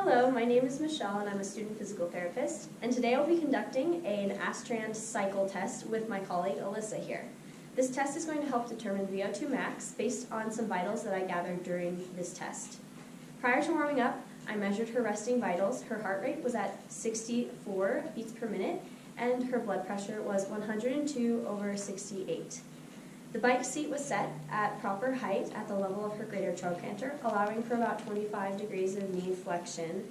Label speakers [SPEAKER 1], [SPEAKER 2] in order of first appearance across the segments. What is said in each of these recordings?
[SPEAKER 1] Hello, my name is Michelle and I'm a student physical therapist, and today I'll be conducting an Astrand Cycle test with my colleague Alyssa here. This test is going to help determine VO2 max based on some vitals that I gathered during this test. Prior to warming up, I measured her resting vitals. Her heart rate was at 64 beats per minute and her blood pressure was 102/68. The bike seat was set at proper height at the level of her greater trochanter, allowing for about 25 degrees of knee flexion.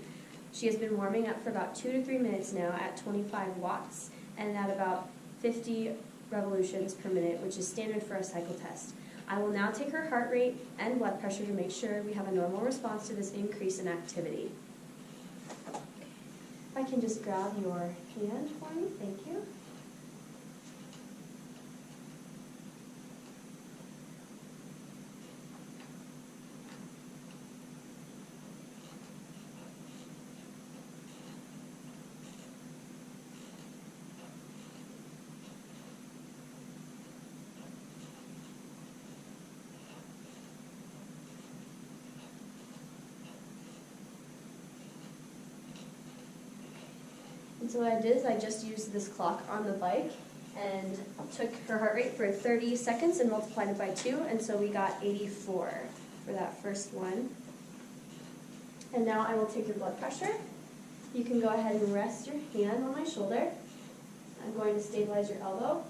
[SPEAKER 1] She has been warming up for about 2 to 3 minutes now at 25 watts and at about 50 revolutions per minute, which is standard for a cycle test. I will now take her heart rate and blood pressure to make sure we have a normal response to this increase in activity. If I can just grab your hand for me, thank you. And so what I did is I just used this clock on the bike and took her heart rate for 30 seconds and multiplied it by 2, and so we got 84 for that first one. And now I will take your blood pressure. You can go ahead and rest your hand on my shoulder. I'm going to stabilize your elbow.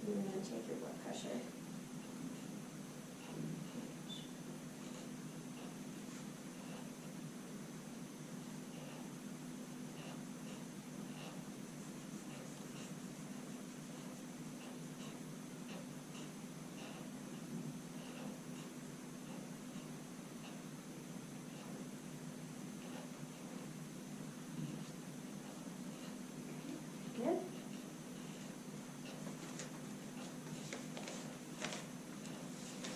[SPEAKER 1] And I'm going to take your blood pressure. Good.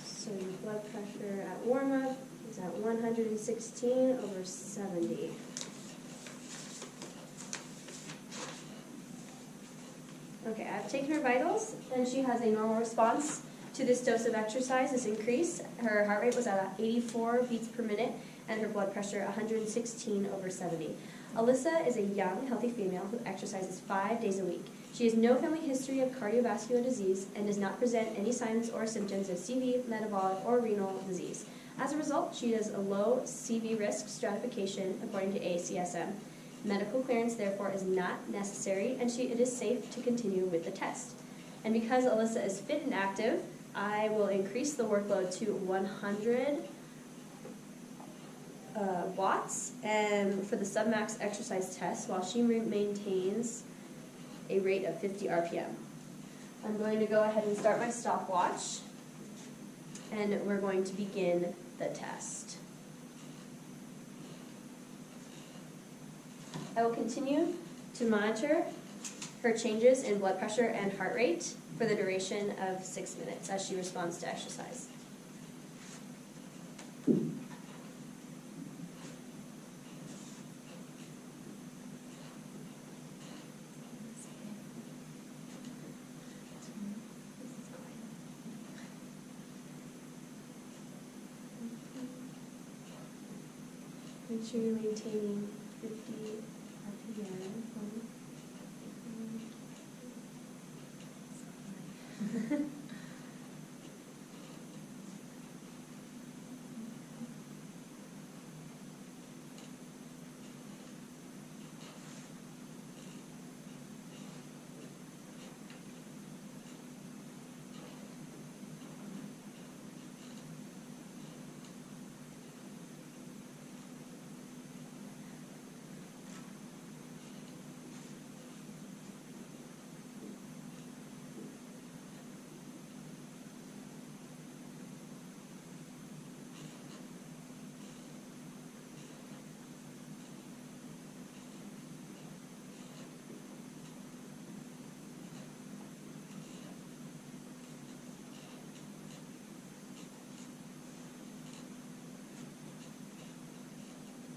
[SPEAKER 1] So your blood pressure at warm-up is at 116/70. Okay, I've taken her vitals, and she has a normal response to this dose of exercise, this increase. Her heart rate was at 84 beats per minute, and her blood pressure 116/70. Alyssa is a young, healthy female who exercises 5 days a week. She has no family history of cardiovascular disease and does not present any signs or symptoms of CV, metabolic, or renal disease. As a result, she has a low CV risk stratification according to ACSM. Medical clearance, therefore, is not necessary, and it is safe to continue with the test. And because Alyssa is fit and active, I will increase the workload to 100 watts, and for the submax exercise test, while she maintains a rate of 50 RPM. I'm going to go ahead and start my stopwatch, and we're going to begin the test. I will continue to monitor her changes in blood pressure and heart rate for the duration of 6 minutes as she responds to exercise. Make sure you're maintaining 50 RPM.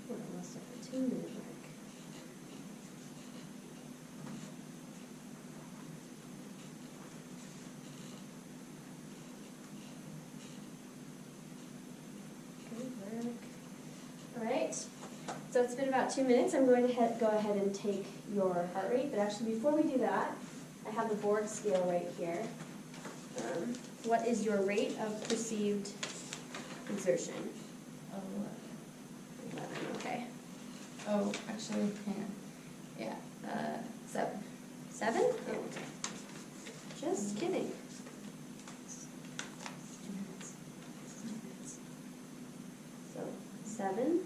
[SPEAKER 1] We're almost at the 2-minute mark. Okay, very so it's been about 2 minutes. I'm going to go ahead and take your heart rate, but actually before we do that, I have the board scale right here. What is your rate of perceived exertion? 11, okay.
[SPEAKER 2] Oh, actually, hang on. Yeah, 7.
[SPEAKER 1] 7? Oh, okay. Just kidding. So, 7.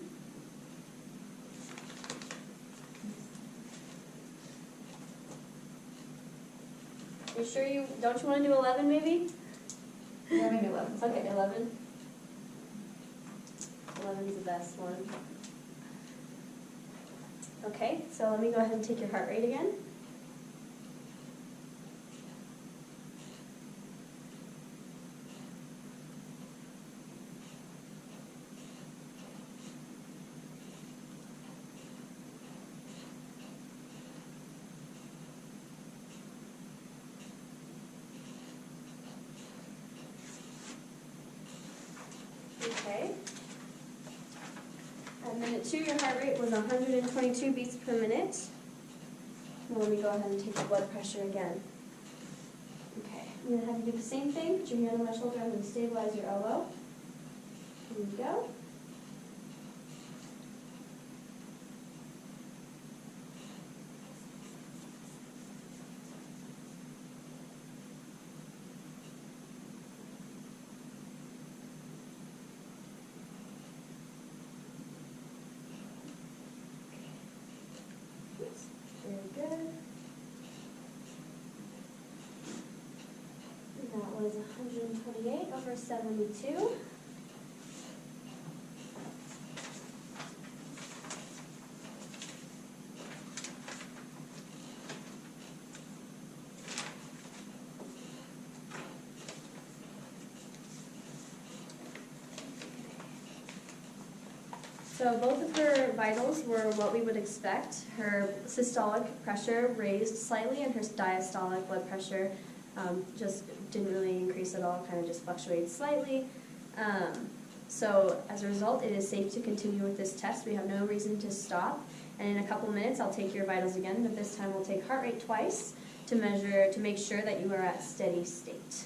[SPEAKER 1] You sure don't you want to do 11 maybe?
[SPEAKER 2] Yeah, maybe 11.
[SPEAKER 1] Okay, 11. 11 is the best one. Okay, so let me go ahead and take your heart rate again. Okay. At minute 2, your heart rate was 122 beats per minute. Now let me go ahead and take your blood pressure again. Okay, I'm going to have you do the same thing. Put your hand on my shoulder. I'm going to stabilize your elbow. Here we go. Very good. That was 128 over 72. So both of her vitals were what we would expect. Her systolic pressure raised slightly and her diastolic blood pressure just didn't really increase at all, kind of just fluctuated slightly. So as a result, it is safe to continue with this test. We have no reason to stop. And in a couple minutes, I'll take your vitals again, but this time we'll take heart rate twice to make sure that you are at steady state.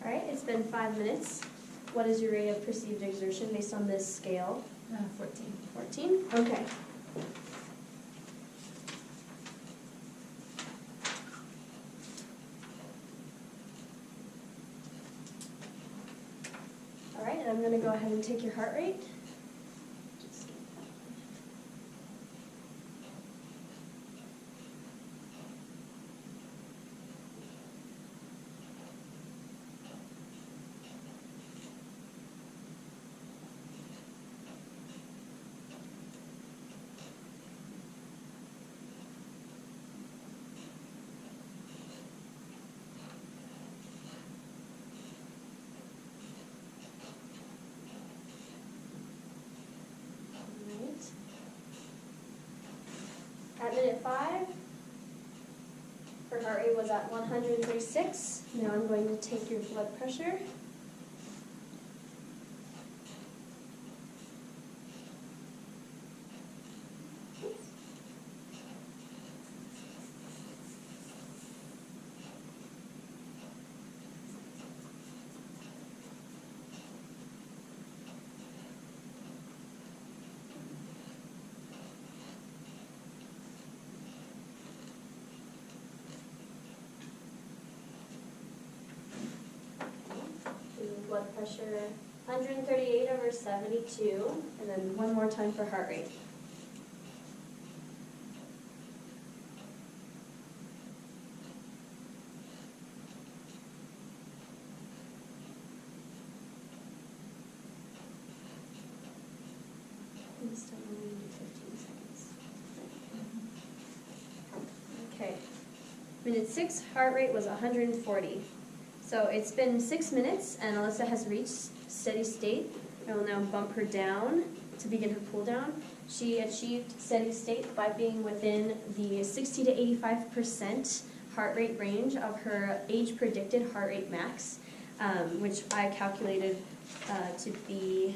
[SPEAKER 1] All right, it's been 5 minutes. What is your rate of perceived exertion based on this scale?
[SPEAKER 2] 14.
[SPEAKER 1] 14? Okay. All right, and I'm going to go ahead and take your heart rate. At minute 5, her heart rate was at 136. Now I'm going to take your blood pressure. Blood pressure 138 over 72, and then one more time for heart rate. This time I'm going to do 15 seconds. Okay. Minute 6, heart rate was 140. So it's been 6 minutes, and Alyssa has reached steady state. I will now bump her down to begin her cool down. She achieved steady state by being within the 60 to 85% heart rate range of her age-predicted heart rate max, which I calculated to be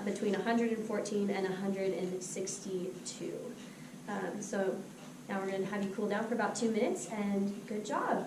[SPEAKER 1] between 114 and 162. So now we're going to have you cool down for about 2 minutes, and good job.